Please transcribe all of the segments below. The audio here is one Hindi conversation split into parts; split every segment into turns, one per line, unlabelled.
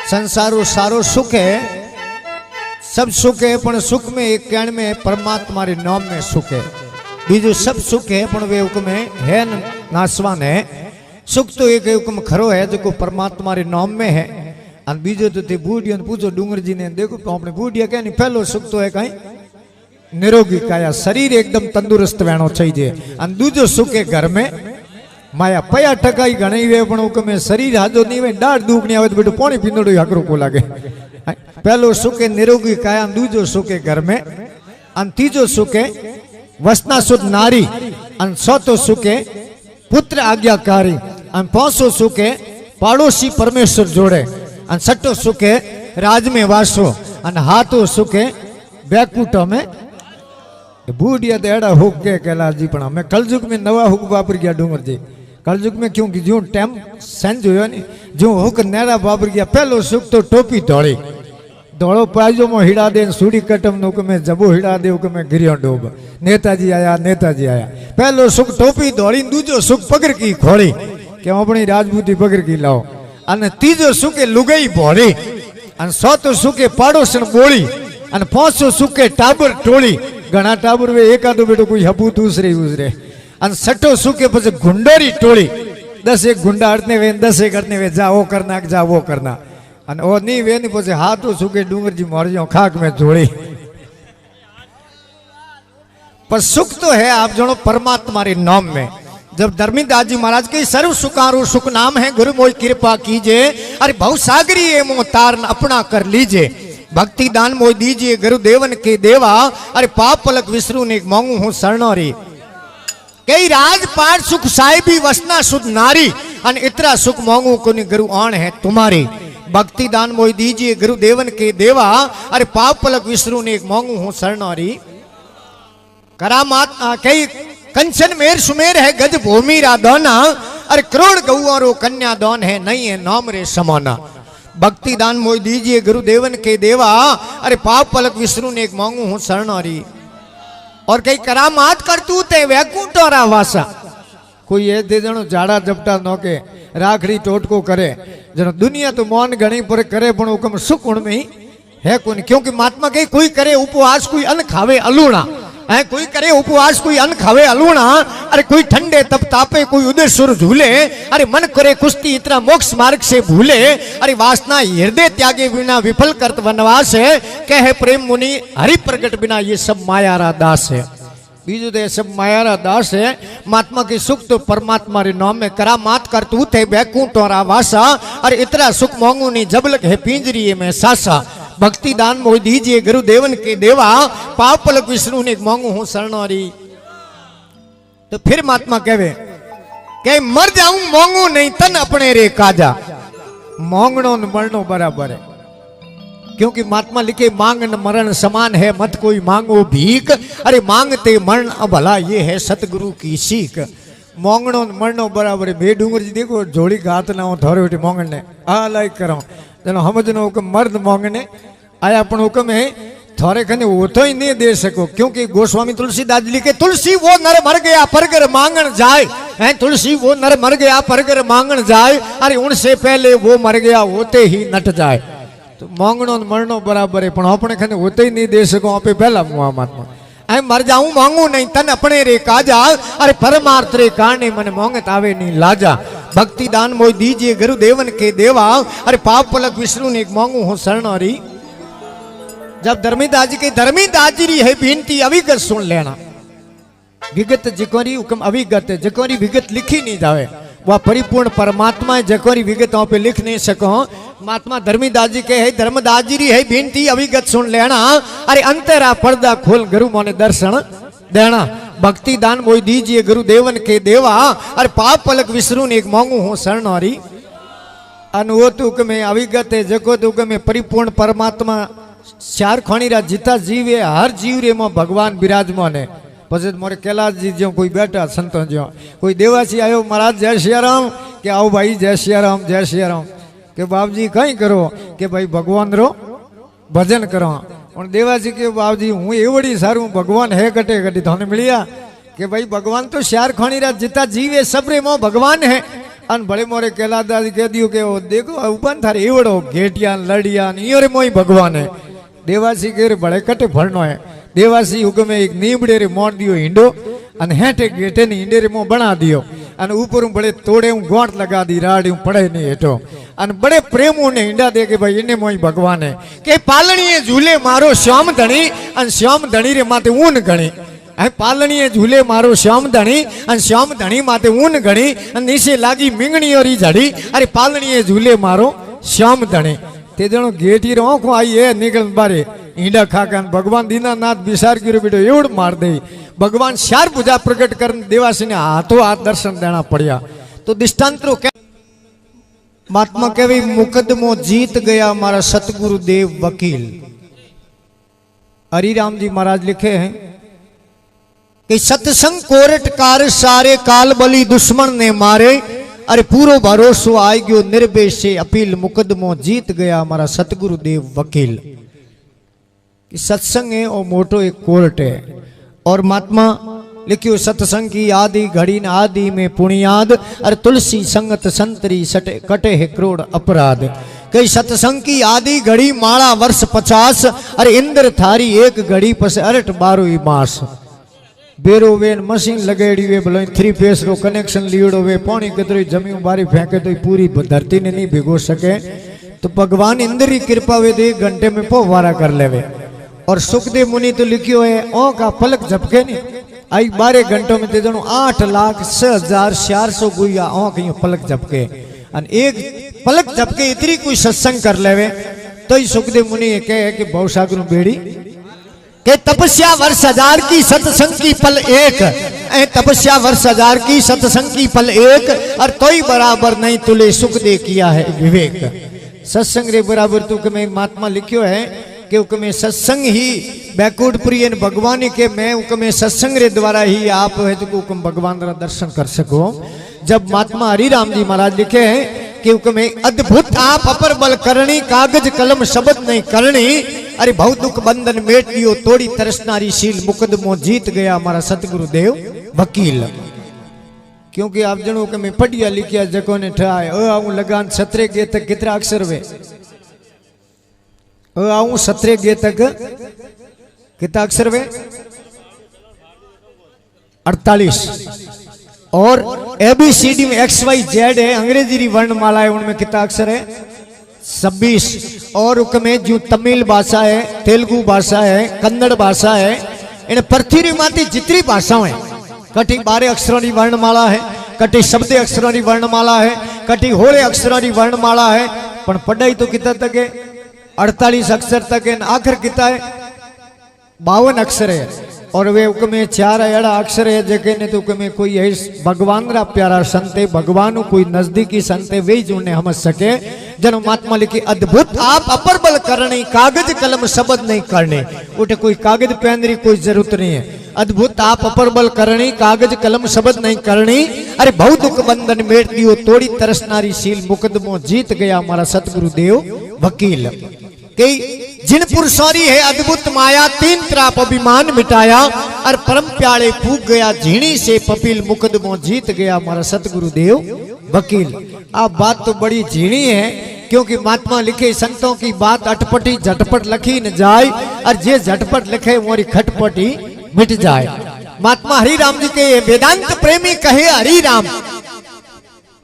संसारो सारो सुख है, सब सुख है पण सुख में एक कण में परमात्मा रे नाम में सुख है। बीजू सब सुख है पण वे हुक्म है नासवान है। सुख तो एक हुक्म खरो है जो परमात्मा रे नाम में है। और बीजो तो ते बूढ़िया ने पूछो डूंगर जी ने, देखो तो अपने बूढ़िया क्या नहीं, पहलो सुख तो है कहीं निरोगी काया, शरीर एकदम तंदुरुस्त वेणो चाहिए। और दूजो सुख है घर में माया पया टकाई घणी वे पण हुक्म शरीर हाजो नहीं वे डाढ़ दुखनी आवे तो बेटो पानी पींदड़ो हकरो को लागे। पहलो सुख है निरोगी काया, दूजो सुख है घर में, और तीजो सुख है वसना शुद्ध नारी, और चौथो सुख है पुत्र आज्ञाकारी, और पांचो सुख है पड़ोसी परमेश्वर जोड़े, और छठो सुख है राज में वासो, और हाथो सुख है बैकुंठ में। बूढ़िया देड़ा हुक के कैलाश जी, पण हमें कलयुग में नवा हुक वापर गया डूंगर जी। कलयुग में क्योंकि जो टाइम संज हो जो हुक नेरा वापर गया। पहलो सुख तो टोपी धोड़ी, धोड़ो पायजो में हिड़ा दे, सूड़ी कटम नुक में जबो हिड़ा दे, उक में गिरियो डूब, नेताजी आया नेताजी आया। पहलो सुख टोपी धोड़ी, दूजो सुख पगर की खोड़ी कि अपनी राजपूती पगर की लाओ, और तीजो सुख लुगाई भोड़ी, और चौथो सुख पाड़ोसन बोली, और पांचो सुख टाबर टोली। घना टाबर वे एकादो बेटो कोई हपू दूसरे गुजरे, और छठो सुख पछे गुंडोरी टोली। 10 एक गुंडा अड़ने वे, 10 एक अड़ने वे, जा वो करना जा वो करना, और ओ नहीं वे नहीं पछे हाथों सुखे डूंगर जी मर खाक में जोड़ी। पर सुख तो है आप जनो परमात्मा रे नाम में। जब धर्मीदास जी महाराज के सर्व सुखारो सुख नाम है, गुरु मोई कृपा कीजिए, अरे भवसागरी ये मोह तारन अपना कर लीजिए। भक्ति दान मोई दीजिए गुरुदेवन के देवा, अरे पाप पलक विसरू ने मांगू हूं शरणारी। कई राजपाट सुख साहिबी वसना शुद्ध नारी, अन इतरा सुख मांगू को गुरु आन है तुम्हारी। भक्ति दान मोई दीजिए गुरुदेवन के देवा, अरे पाप पलक विसरू ने मांगू हूं शरणारी। करामात कई कंचन मेर सुमेर है गज भूमि राधोना, अरे करोड़ गौआरो कन्या दान है नहीं है नाम रे समाना। भक्ति दान मोई दीजिए गुरुदेवन के देवा, अरे पाप पलक विसरू ने मांगू हूं शरणारी। और कई करामात करतूत है वैकुंठ और वासा। कोई ये दे जनो जाड़ा जपटा नौके राखड़ी टोटको करे, जनो दुनिया तो मौन घणी पर करे पण हुकम सुख उन में ही है कौन। क्योंकि महात्मा कही कोई करे उपवास कोई अन्न खावे अलूणा, है कोई करे उपवास कोई अन्न खावे अलूणा, अरे कोई ठंडे तप तापे कोई उदय सुर झूले, अरे मन करे कुश्ती इतना मोक्ष मार्ग से भूले, अरे वासना हृदय त्यागे बिना विफल करत वनवास है, कहे प्रेम मुनि हरि प्रगट बिना ये सब माया रा दास है। बीजू तो सब माया रा दास है। महात्मा के सुख तो परमात्मा रे नाम में करामात करतूत है बैकुंठ और वासा, अरे इतना सुख मांगू नहीं जबलक है पिंजरी में सासा। भक्ति दान मोई दीजिए गुरुदेवन के देवा, पाप पलक विष्णु ने मांगू हूं शरणारी। तो फिर महात्मा कहवे के मर जाऊं मांगू नहीं तन अपने रे काजा। मांगनो न मरनो बराबर है, क्योंकि महात्मा लिखे मांग न मरण समान है, मत कोई मांगो भीख, अरे मांगते मरण भला ये है सतगुरु की सीख। मांगनो न मरनो बराबर है। बे डूंगर जी देखो जोड़ी गात ना हो थोड़े बेटे मांगने आ लाइक करो जनो हमजनो हुक्म मर्द मांगने आया, पण हुक्म है थोड़े खने वो तो ही नहीं दे सको। क्योंकि गोस्वामी तुलसीदास जी लिखे तुलसी वो नर मर गया परगर मांगन जाए, है तुलसी वो नर मर गया परगर मांगन जाए, अरे उनसे पहले वो मर गया होते ही नट जाए। तो मांगनो मरनो बराबर है, पण अपने खने होते ही नहीं दे सको आपे पहला मुआ महात्मा ऐ मर जाऊं मांगू नहीं तन अपने रे काजा, अरे परमार्थ रे काने मन मांगत आवे नहीं लाजा। भक्ति दान मोई दीजिए गुरुदेवन के देवा, अरे पाप पलक विष्णु ने मांगू हूं शरणारी। जब धर्मीदास जी के धर्मीदास जी है बेनती अविगत सुन लेना। विगत जिकोरी हुक्म अविगत है, जिकोरी विगत लिखी नहीं जावे वह परिपूर्ण परमात्मा है, जकोरी विगतों पे लिख नहीं सको। महात्मा धर्मीदास जी के है धर्मदास जी है बेनती अविगत सुन लेना, अरे अंतरा पर्दा खोल गुरु मोने दर्शन देना। भक्ति दान मोई दीजिए गुरुदेवन के देवा, अरे पाप पलक विसरू ने मांगू हूं शरणारी। अनुवतुक में अविगत है, जको तुक में परिपूर्ण परमात्मा चार खाणी रा जीता जीव है, हर जीव रे में भगवान विराजमान है। પછી मोरे कैलाश जी जो कोई बैठा संतों जो कोई देवासी आयो महाराज जय सियाराम के आओ भाई जय सियाराम जय सियाराम के बाप जी कहीं करो के भाई भगवान रो भजन करो। और देवासी के बाप जी हूँ एवड़ी सारू भगवान है कटे कटी थाने मिलिया के भाई भगवान तो श्यार खाणी रा जिता जीव है सबरे मो भगवान है। अन बड़े मोरे केला दादी कह दियो के वो देखो उपन थारे एवड़ो घेटिया लड़िया इयो रे मोई भगवान है देवासी के रे बड़े कटे भरनो है देवासी हुकमे एक नीबड़े रे मोड़ दियो हिंडो अन हेटे गेटे ने हिंडे रे मो बना दियो अन ऊपर बड़े तोड़े गोंट लगा दी राड़ी पड़े नहीं हेठो अन बड़े प्रेम ने हिंडा दे के भाई इन्हें मोई भगवान है के पालनीए झूले मारो श्याम धणी अन श्याम धणी रे माते ऊन गणी पालनीए झूले मारो श्याम धणी अन श्याम धणी माते ऊन गणी अन नीचे लागी मिंगणी और झड़ी अरे पालनीए झूले मारो श्याम धणी ते जणो गेटी रो आंखों आई है निकल बारे ईंडा खाकान भगवान दीनानाथ विचार करो बेटो एवड मार दे भगवान शार पूजा प्रकट कर देवासी ने हाथों हाथ दर्शन देना पड़िया तो दृष्टांतरो के महात्मा कहवे मुकदमो जीत गया हमारा सतगुरु देव वकील हरिराम जी महाराज लिखे हैं कि सत्संग कोरट कार सारे काल बली दुश्मन ने मारे अरे पूरो भरोसो आई गयो निर्भय से अपील मुकदमो जीत गया हमारा सतगुरु देव वकील कि सत्संग है और मोटो एक कोर्ट है और महात्मा लिखियो सत्संग की आदि घड़ी न आदि में पुण्याद अरे तुलसी संगत संतरी सटे कटे है करोड़ अपराध कई सत्संग की आदि घड़ी माला वर्ष 50 अरे इंद्र थारी एक घड़ी पस अरट 12 मास बेरो वेन मशीन लगेड़ी वे भले 3 फेस रो कनेक्शन लीड़ो वे पानी कतरी जमीन बारी फेंके तो पूरी धरती ने नहीं भिगो सके तो भगवान इंद्र की कृपा वे 1 घंटे में फवारा कर लेवे और सुखदेव मुनि तो लिखियो है ओ का पलक झपके नहीं आई 12 घंटों में ते 8,06,400 गुइया ओ कहीं पलक झपके अन एक पलक झपके इतनी कोई सत्संग कर लेवे तो ही सुखदेव मुनि कहे कि भवसागर बेड़ी के तपस्या वर्ष 1000 की सत्संग की पल एक तपस्या वर्ष 1000 की सत्संग की पल एक और तोई बराबर नहीं तुले सुख दे किया है विवेक सत्संग रे बराबर तू में महात्मा लिखियो है कि उकमे सत्संग ही बैकुंठपुरी भगवान के मैं उकमे सत्संग रे द्वारा ही आप है तो उकम भगवान रा दर्शन कर सको जब महात्मा हरिराम जी महाराज लिखे हैं कि उकमे अद्भुत आप अपर बल करनी कागज कलम शब्द नहीं करनी अरे बहुत दुख बंधन मेट दियो तोड़ी तरसनारी शील मुकदमो जीत गया हमारा सतगुरु देव वकील क्योंकि आप जनों के में पढ़िया लिखिया जको ने ठहाए आऊं लगान 17 गे तक कितना अक्षर वे आऊं 17 गे तक कितना अक्षर वे 48 और ABCD में XYZ है अंग्रेजी री वर्णमाला है उनमें कितना अक्षर है 26 और उनमें जो तमिल भाषा है तेलुगु भाषा है कन्नड़ भाषा है इन पृथ्वी माती जितनी भाषाएं हैं कटी 12 अक्षरों की वर्णमाला है कटी शब्द अक्षरों की वर्णमाला है कटी होले अक्षरों की वर्णमाला है पर पढ़ाई तो कितना तक है 48 अक्षर तक है आखिर कितना है 52 अक्षर है और वे उकमे 4 अड़ा अक्षर है जगह ने तो उकमे कोई है भगवान रा प्यारा संत है भगवान कोई नजदीकी संत है वे जो ने हम सके जन महात्मा लिखी अद्भुत आप अपर बल करने कागज कलम शब्द नहीं करने उठे कोई कागज पेन री कोई जरूरत नहीं है अद्भुत आप अपर बल करनी कागज कलम शब्द नहीं करनी अरे बहुत दुख बंधन मेट दियो तोड़ी तरसनारी शील मुकदमो जीत गया हमारा सतगुरु देव वकील कई जिन पुरुषारी है अद्भुत माया 3 त्राप अभिमान मिटाया और परम प्याले फूक गया झीणी से पपील मुकदमो जीत गया हमारा सतगुरु देव वकील आप बात तो बड़ी झीणी है क्योंकि महात्मा लिखे संतों की बात अटपटी झटपट लिखी न जाए और जे झटपट लिखे मोरी खटपटी मिट जाए महात्मा हरिराम जी के वेदांत प्रेमी कहे हरिराम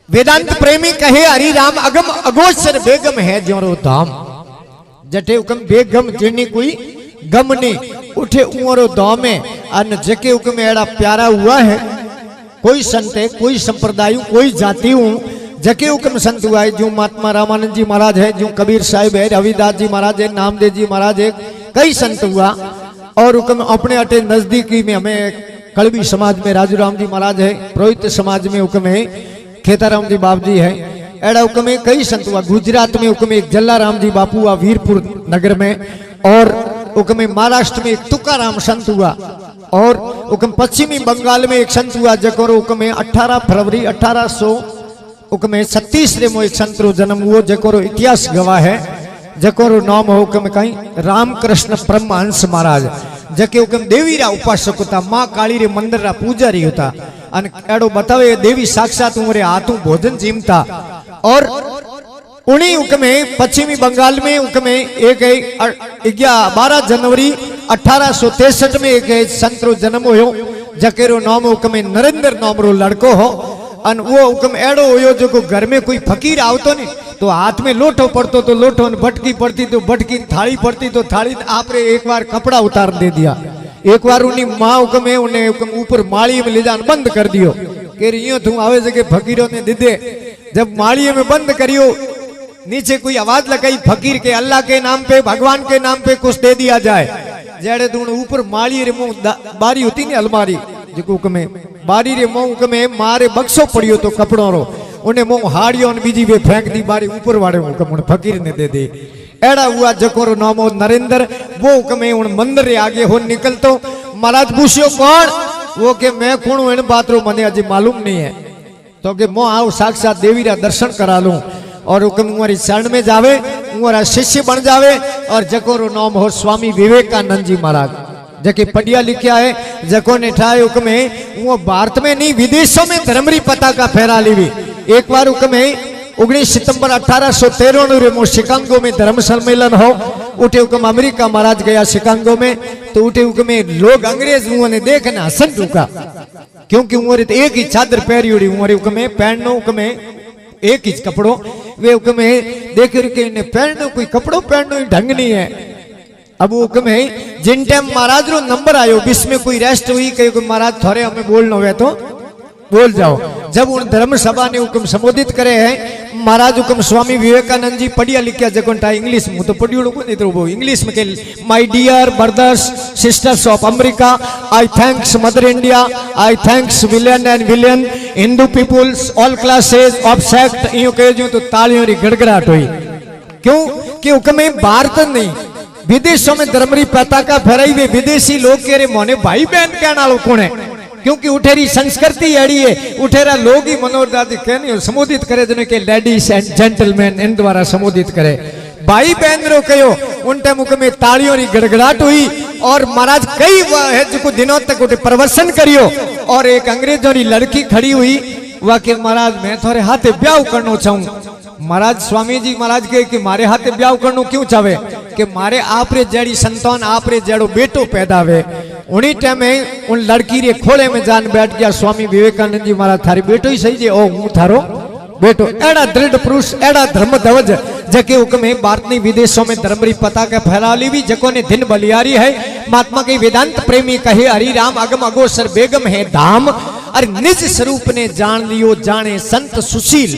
वेदांत प्रेमी कहे हरिराम अगम अगोचर बेगम है जोरो धाम जटे उकम बेगम जिनी कोई गम नहीं उठे उमरो दामे अन जके उकम एड़ा प्यारा हुआ है कोई संत है कोई संप्रदाय कोई जाति हूँ जके हुक्म संत हुआ है जो महात्मा रामानंद जी महाराज है जो कबीर साहिब है रविदास जी महाराज है नामदेव जी महाराज है कई संत हुआ और हुक्म अपने अटे नजदीकी में हमें कड़वी समाज में राजूराम जी महाराज है पुरोहित समाज में हुक्म है खेताराम जी बाप जी है एड़ा हुक्म है कई संत हुआ गुजरात में हुक्म एक जल्लाराम जी बापू हुआ वीरपुर नगर में और हुक्म महाराष्ट्र में एक तुकाराम संत हुआ और हुक्म पश्चिमी बंगाल में एक संत हुआ जकोर हुक्म 18 फरवरी 1836 रे मो एक संत रो जन्म हुओ जकोरो इतिहास गवाह है जकोरो नाम हुक्म कहीं रामकृष्ण परमहंस महाराज जके हुकम देवी रा उपासक था, माँ काली रे मंदिर रा पुजारी होता। अन एड़ो बतावे देवी साक्षात उमरे हाथों भोजन जीमता। और उन्हीं हुक्मे पश्चिमी बंगाल में हुक्मे एक 12 जनवरी 1863 में एक संत रो जन्म होयो, जकेरो नाम हुक्मे नरेंद्र नाम रो लड़को हो। अन वो हुक्म एड़ो होयो जो को घर में कोई फकीर आवतो ने तो हाथ में लोटो पड़तो तो लोटो, बटकी पड़ती तो बटकी, थाली पड़ती तो थाली। आपने एक बार कपड़ा उतार दे दिया। एक बार उन्हीं माँ हुक्म उन्हें हुक्म ऊपर माड़ी में ले जान बंद कर दियो कि रियो तू आवे जगह फकीरों ने दे दे। जब माड़ी में बंद करियो, नीचे कोई आवाज लगाई फकीर के अल्लाह के नाम पे, भगवान के नाम पे कुछ दे दिया जाए। जेड़े तू ऊपर माड़ी रे मुंह बारी होती ने अलमारी जो हुक्मे बारी रे मुंह हुक्मे मारे बक्सो पड़ियो तो कपड़ों रो उन्हें मुंह हाड़ियो ने बीजी वे फेंक दी बारी ऊपर वाले हुक्म फकीर ने दे दी। एड़ा हुआ जकोरो नाम हो नरेंद्र। वो हुक्मे उन मंदिर रे आगे हो निकलतो। महाराज पूछियो कौन? वो के मैं कौन हूं इन बात रो मने अजी मालूम नहीं है, तो के मो आओ साक्षात देवी रा दर्शन करा लूं और हुक्म हमारी शरण में जावे, हमारा शिष्य बन जावे। और जकोरो नाम हो स्वामी विवेकानंद जी महाराज, जके पढ़िया लिखा है, जको ने ठाए हुक्मे वो भारत में नहीं विदेशों में धर्मरी पताका फहरा ली। एक बार हुक्मे 19 सितंबर 1893 रे मो शिकागो में धर्म सम्मेलन हो। उठे हुक्म अमेरिका महाराज गया शिकागो में, तो उठे हुक्मे लोग अंग्रेज ने देखना हसन टूका, क्योंकि उमर एक ही चादर पहरी उड़ी उमर हुक्मे पहनो हुक्मे एक ही कपड़ों। वे हुक्मे देख के पहनो कोई कपड़ों पहनो ढंग नहीं है। अब वो हुक्म है जिन टाइम महाराज रो नंबर आयो, बीच में कोई रेस्ट हुई कहीं महाराज थोड़े हमें बोलना हुआ तो बोल जाओ। जब उन धर्म सभा ने हुक्म संबोधित करे हैं, महाराज हुक्म स्वामी विवेकानंद जी पढ़िया लिखा जगोटा इंग्लिश में तो पढ़ियो को नहीं तो वो इंग्लिश में के my dear brothers sisters of America, I thanks mother India, I thanks million and million Hindu peoples all classes of sect. यूं कह जो तो तालियों की गड़गड़ाहट हुई। क्यों कि हुक्म भारत नहीं विदेशों में धर्मरी पताका फहराई वे विदेशी लोग कह रहे मोने भाई बहन कहना लोग कौन है, क्योंकि उठेरी संस्कृति अड़ी है। उठेरा लोग ही मनोरदादी कहने संबोधित करे जिन्हें के लेडीज एंड जेंटलमैन इन द्वारा संबोधित करे भाई बहन रो कहो। उन टाइम में तालियों की गड़गड़ाहट हुई और महाराज कई जो दिनों तक उठे प्रवचन करियो। और एक अंग्रेजों की लड़की खड़ी हुई, वह के महाराज मैं थोड़े हाथे ब्याह करना चाहूँ। महाराज स्वामी जी महाराज कहे कि मारे हाथे ब्याह करनो क्यों चाहे कि मारे आपरे जड़ी संतान आपरे जड़ो बेटो पैदा हुए। उन्हीं टाइम में उन लड़की रे खोले में जान बैठ गया स्वामी विवेकानंद जी महाराज थारी बेटो ही सही जे ओ हूं थारो बेटो। एड़ा दृढ़ पुरुष एड़ा धर्म ध्वज जके हुक्म भारत ने विदेशों में धर्मरी पताका फहरा ली भी जको ने दिन बलियारी है। महात्मा के वेदांत प्रेमी कहे हरि राम अगम अगोसर बेगम है धाम। अरे निज स्वरूप ने जान लियो जाने संत सुशील,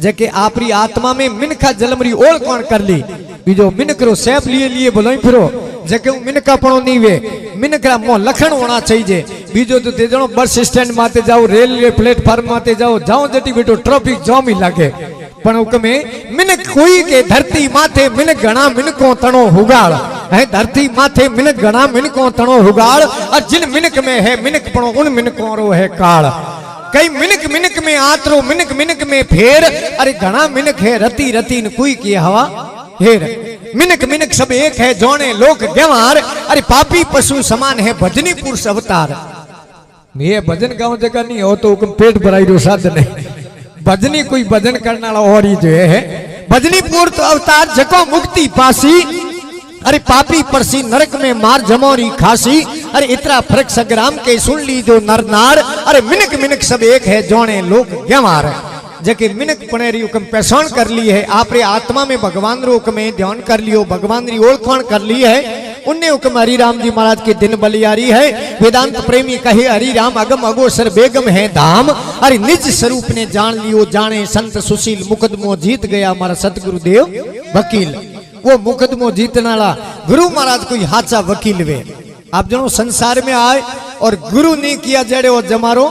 जके आपरी आत्मा में मिनखा जलमरी ओल कौन कर ली बीजो मिनकरो सैप लिए लिए बोलो फिरो जके मिनका पणो नहीं वे मिनकरा मो लखण होना चाहिए। बीजो तो ते जणो बस स्टैंड माते जाओ रेलवे प्लेटफॉर्म माते जाओ जाओ जटी बेटो ट्रैफिक जाम ही लागे पण हुक्मे मिनक कोई के धरती माथे मिनक घणा मिनको तणो हुगाड़ है। धरती माथे मिनक घणा मिनको तणो हुगाड़ और जिन मिनक में है मिनक पणो उन मिनकों रो है काल। कई मिनक मिनक में आतरो मिनक मिनक में फेर। अरे घना मिनक है रति रति न कोई की हवा हेर। मिनक मिनक सब एक है जोने लोक व्यवहार। अरे पापी पशु समान है भजनी पुरुष अवतार। ये भजन गाँव जगह नहीं हो तो पेट भराई रो साधन है। भजनी कोई भजन करने वाला और ही जो है भजनी पुरुष अवतार जको मुक्ति पासी। अरे पापी परसी नरक में मार जमोरी खासी। अरे इतना फर्क संग्राम के सुन ली जो नर नार। अरे मिनक मिनक सब एक है जोने लोक व्यवहार। जके मिनक पनेरी हुक्म पहचान कर ली है आपरे आत्मा में भगवान रो हुक्म ध्यान कर लियो भगवान री ओळखाण कर ली है। उन्ने हुक्म हरि राम जी महाराज के दिन बलियारी है। वेदांत प्रेमी कहे हरि राम अगम अगोसर बेगम है धाम। अरे निज स्वरूप ने जान लियो जाने संत सुशील। मुकदमो जीत गया हमारा सतगुरुदेव वकील। वो मुकदमो जीतने वाला गुरु महाराज कोई हाचा वकील वे। आप जनो संसार में आए और गुरु नहीं किया जड़े वो जमारो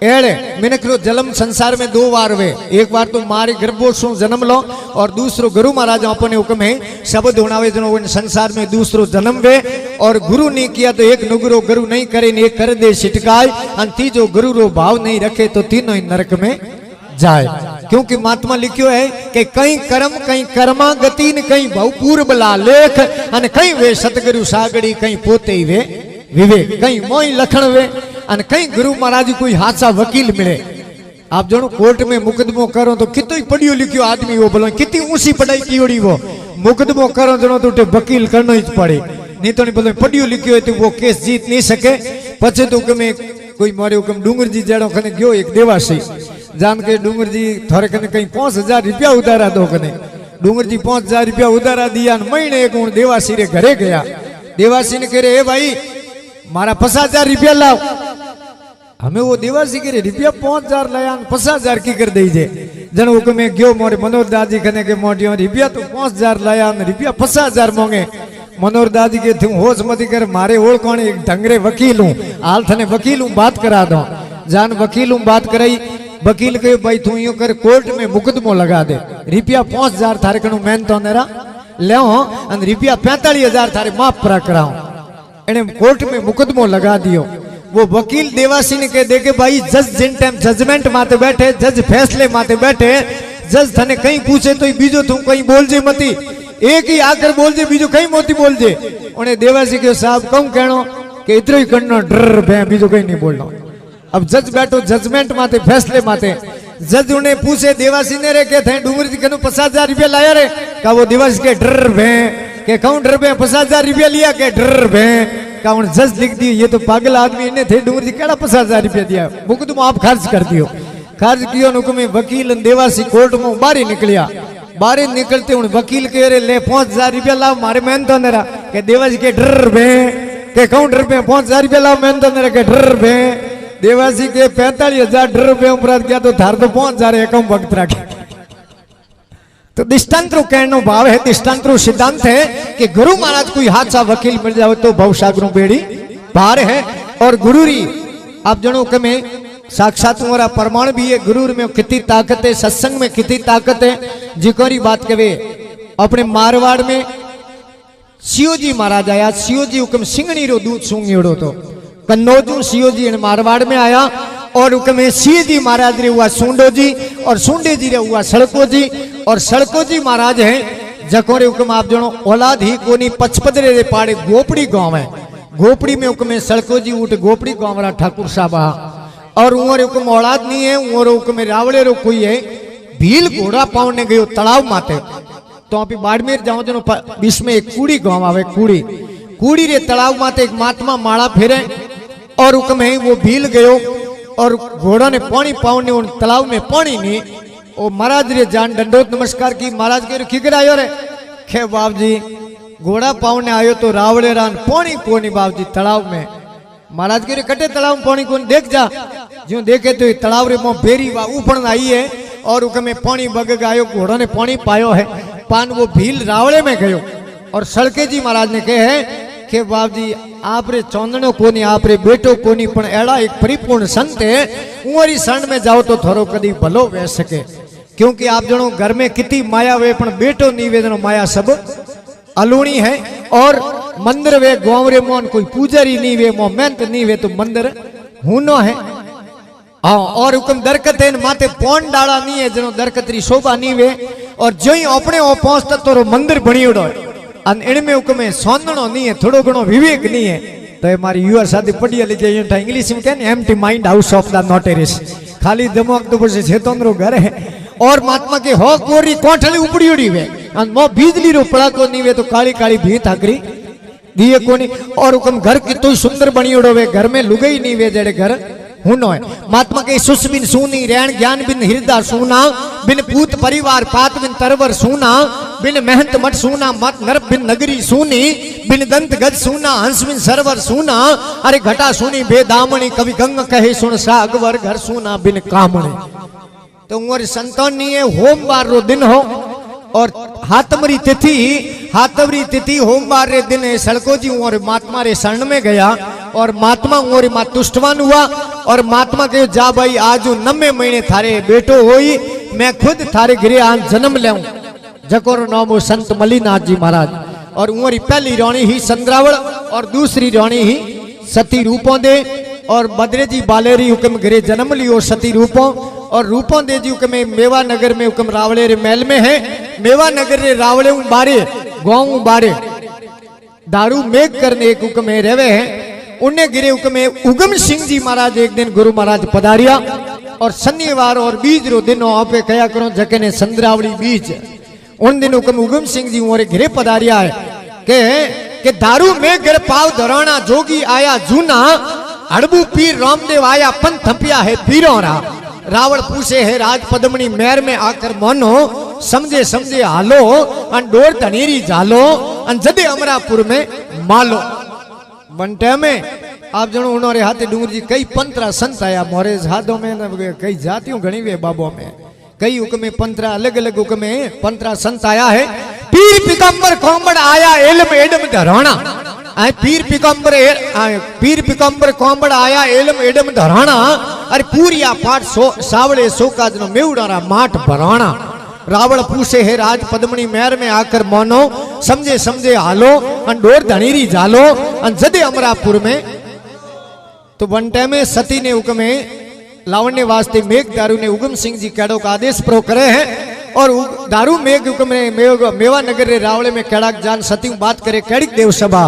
एड़े मिनक रो जन्म संसार में दो बार वे। एक बार तो मारे गर्भोत्सव जन्म लो और दूसरो गुरु महाराज अपने हुक्म है शब्द होनावे जनो संसार में दूसरो जन्म वे। और गुरु नहीं किया तो एक नुगरो गुरु नहीं करे एक कर दे छिटकाय। तीजो गुरु रो भाव नहीं रखे तो तीनों ही नरक में जाए। क्योंकि महात्मा लिखियो है कि कई कर्म कई कर्मा गति ने कई भवपूर्व ला लेख अने कई वे सतगुरु सागड़ी कई पोते वे विवेक कई मोई लखण वे अने कई गुरु महाराज कोई हासा वकील मिले। आप जनो कोर्ट में मुकदमो करो तो कितोई पढ़ियो लिखियो आदमी वो बोलो कितनी ऊंची पढ़ाई की ओड़ी वो मुकदमो करो जनो तो वकील करना ही पड़े नहीं तो नहीं बोलो पढ़ियो लिखियो तो वो केस जीत नहीं सके। पछे तो कमे कोई मारे हुकम डूंगर जी जड़ो कने गयो एक देवासी जान के डूंगर जी थोड़े कने कहीं 5000 रुपया उधारा दो कने डूंगर जी 5000 रुपया उधारा दिया महीने एक देवासी रे घरे गया। देवासी ने कह रहे भाई मारा 50,000 रुपया लाओ। हमें वो देवासी के रुपया 5000 लाया 50,000 की कर दीजिए जन हुक्म में गयो मोरे मनोहर दादी कने के मोटियो रुपया तो 5000 लाया रुपया 50,000 मांगे। मनोहर दादी के तुम होश मती कर मारे ओळ कौन एक ढंगरे वकील हूँ हाल थने वकील हूँ बात करा दो जान वकील हूँ बात कराई। वकील कहे भाई तू यूं कर कोर्ट में मुकदमो लगा दे रुपया 5000 थारे कनु मेन तो नेरा ले रुपया 45,000 थारे माफ परा कराऊं। एने कोर्ट में मुकदमो लगा दियो। वो वकील देवासी ने कह दे के भाई जज जिन टाइम जजमेंट माते बैठे जज फैसले माते बैठे जज थने कहीं पूछे तो बीजो तू कहीं बोल जे मती एक ही आकर बोल जे बीजो कहीं मोती बोल जे। उन्हें देवासी के साहब कहूं कहनो कि इतरो ही करना डर भे बीजो कहीं नहीं बोलना। अब जज बैठो जजमेंट माते फैसले माते जज उन्हें पूछे देवासी ने रे के थे डूंगर जी कनु 50,000 रुपया लाया रे का वो देवासी के डर भे के कहूं डर भे 50,000 रुपया लिया के डर भे का उन जज लिख दिए ये तो पागल आदमी इन्हें थे डूंगर जी केड़ा 50,000 रुपया दिया मुकदमा आप खर्च कर दियो। खर्च कियो हुक्म वकील देवासी कोर्ट में बाहर निकलिया। बाहर निकलते हूँ वकील कह रहे ले 5000 रुपया लाओ मारे मैन तो नेरा के देवासी के डर भे के कहूं डर भे 5000 रुपया लाओ मैन तो नेरा के डर भे देवासी के 45,000 डर रुपये उपरांत गया तो थार तो 5000 एकम वक्त रखे। तो दृष्टांतरो कहने भाव है दृष्टांतरो सिद्धांत है कि गुरु महाराज कोई हादसा वकील मिल जाए तो भवसागरों बेड़ी पार है। और गुरु री आप जनो के में साक्षात तुम्हारा प्रमाण भी है गुरु में कितनी ताकत है सत्संग में कितनी ताकत है। जिकोरी बात कहे अपने मारवाड़ में सियोजी महाराज आया सियोजी हुक्म सिंगणी रो दूध सूंघियोड़ो तो कन्नौजू सियोजी मारवाड़ में आया और हुक्म सिंह जी महाराज रे हुआ सूंडो जी और सूंडे जी रे हुआ सड़को जी और सड़को जी महाराज है जकोरे हुक्म आप जनो औलाद ही कोनी पचपदरे रे पाड़े गोपड़ी गांव है गोपड़ी में हुक्म सड़को जी उठ गोपड़ी गांव रा ठाकुर साहब और उमर हुक्म औलाद नहीं है उमर हुक्म रावड़े रो कोई है भील घोड़ा पावने गयो तालाब माते तो आप बाड़मेर जाओ जनो बीच में एक कूड़ी गांव आवे कूड़ी कूड़ी रे तालाब माते एक महात्मा माला फेरे और हुक्म है वो भील गयो और घोड़ा ने पानी पावने उन तालाब में पानी नहीं ओ महाराज रे जान दंडोत नमस्कार की महाराज के खिकर आयो रे खे बाप जी घोड़ा पावने आयो तो रावड़े रान पानी कोनी बाप जी तालाब में महाराज के कटे तालाब में पानी कोनी देख जा जो देखे तो तालाब रे मो बेरी वा ऊपण आई है और उकमे पानी बग आयो घोड़ा ने पानी पायो है पान वो भील रावड़े में गयो और सड़के जी महाराज ने कहे कि बाप जी आप रे चौंदनो कोनी आप रे बेटो कोनी पण एड़ा एक परिपूर्ण संत है उमरी शरण में जाओ तो थोरो कदी भलो वे सके क्योंकि आप जनो घर में कितनी माया वे पण बेटो नहीं वे जनो माया सब अलूणी है और मंदिर वे गांव रे मोन कोई पुजारी नहीं वे मो मेहनत नहीं वे तो मंदिर हुनो है हाँ और हुक्म दरकत है माते पौन डाला नहीं है जनो दरकत री शोभा नहीं वे और जो ही अपने ओ पहुंचता तो मंदिर बनी उड़ो इनमें हुक्म है सौंदनो नहीं है थोड़ो घणो विवेक नहीं है तो ये मारी युवा शादी पढ़ी लिखे इंग्लिश में कहने empty mind house of the notorious खाली दिमाग तो बस चेतन घर है और महात्मा के हो कोरी कोठली उपड़ी उड़ी वे मो बिजली रो पड़ा को नहीं वे तो काली काली भी थाकरी दिए कोनी और हुक्म घर कितो सुंदर बनी उड़ो वे घर में लुगई नहीं वे जड़े घर हुनो है महात्मा के सुस बिन सूनी रैन ज्ञान बिन हृदय सूना बिन पूत परिवार पात बिन तरवर सूना बिन मेहनत मठ सूना मत नरप बिन नगरी सूनी बिन दंत गज सूना हंस बिन सरवर सूना अरे घटा सूनी बेदामणी कवि गंग कहे सुन सागवर घर सूना बिन कामणी। तो उमर संतानी है होमवार रो दिन हो और हाथमरी तिथि होमवार रे दिन है सड़को जी और महात्मा रे शरण में गया और महात्मा और मां तुष्टवान हुआ और महात्मा के जा भाई आज 9 महीने थारे बेटो होई मैं खुद थारे घरे आज जन्म लेऊं जकोरो नाम हो संत मलीनाथ जी महाराज और उमरी पहली रानी ही संद्रावल और दूसरी रानी ही सती रूपों दे और बद्रे जी बालेरी हुक्म घरे जन्म लियो सती रूपों और रूपों दे जी उकमे मेवा नगर में उकम रावले रे महल में है मेवा नगर रे रावले बारे गाँव बारे दारू मेघ करने एक उकमे रहवे हैं उन्हें गिरे उकमे उगम सिंह जी महाराज एक दिन गुरु महाराज पधारिया और शनिवार और बीज रो दिन आप कया करो जके ने संद्रावली बीज उन दिन उकम उगम सिंह जी मोरे घरे पधारिया है के दारू में गर पाव धराना जोगी आया जूना अड़बू पीर रामदेव आया पंथ थपिया है पीरोरा रावण पूछे है राज पद्मनी मेर में आकर मोनो समझे समझे हालो अन डोर धनेरी जालो अन जदे अमरापुर में मालो वन टाइम में आप जनो उन्होंने हाथे डूंगर जी कई पंतरा संत आया मोरे हाथों में कई जातियों घनी वे बाबों में कई हुक्मे पंतरा अलग अलग हुक्मे पंतरा संत आया है पीर पिकंबर कोंबड़ आया एलम एडम धराना पीर पिकंबर कोंबड़ आया एलम एडम धराना अरे पूरिया पाठ सावड़े सोकाज नो मेवड़ारा माठ भराना रावण पूछे है राज पद्मनी मेहर में आकर मोनो समझे समझे हालो अन डोर धनीरी जालो अन जदे अमरापुर में तो वन टाइम में सती ने हुक्मे लावण्य वास्ते मेघ दारू ने उगम सिंह जी कैडो का आदेश प्रो करे हैं और दारू मेघ हुक्म ने मेवा नगर रे रावले में कैड़ाक जान सती बात करे कैड़िक देव सभा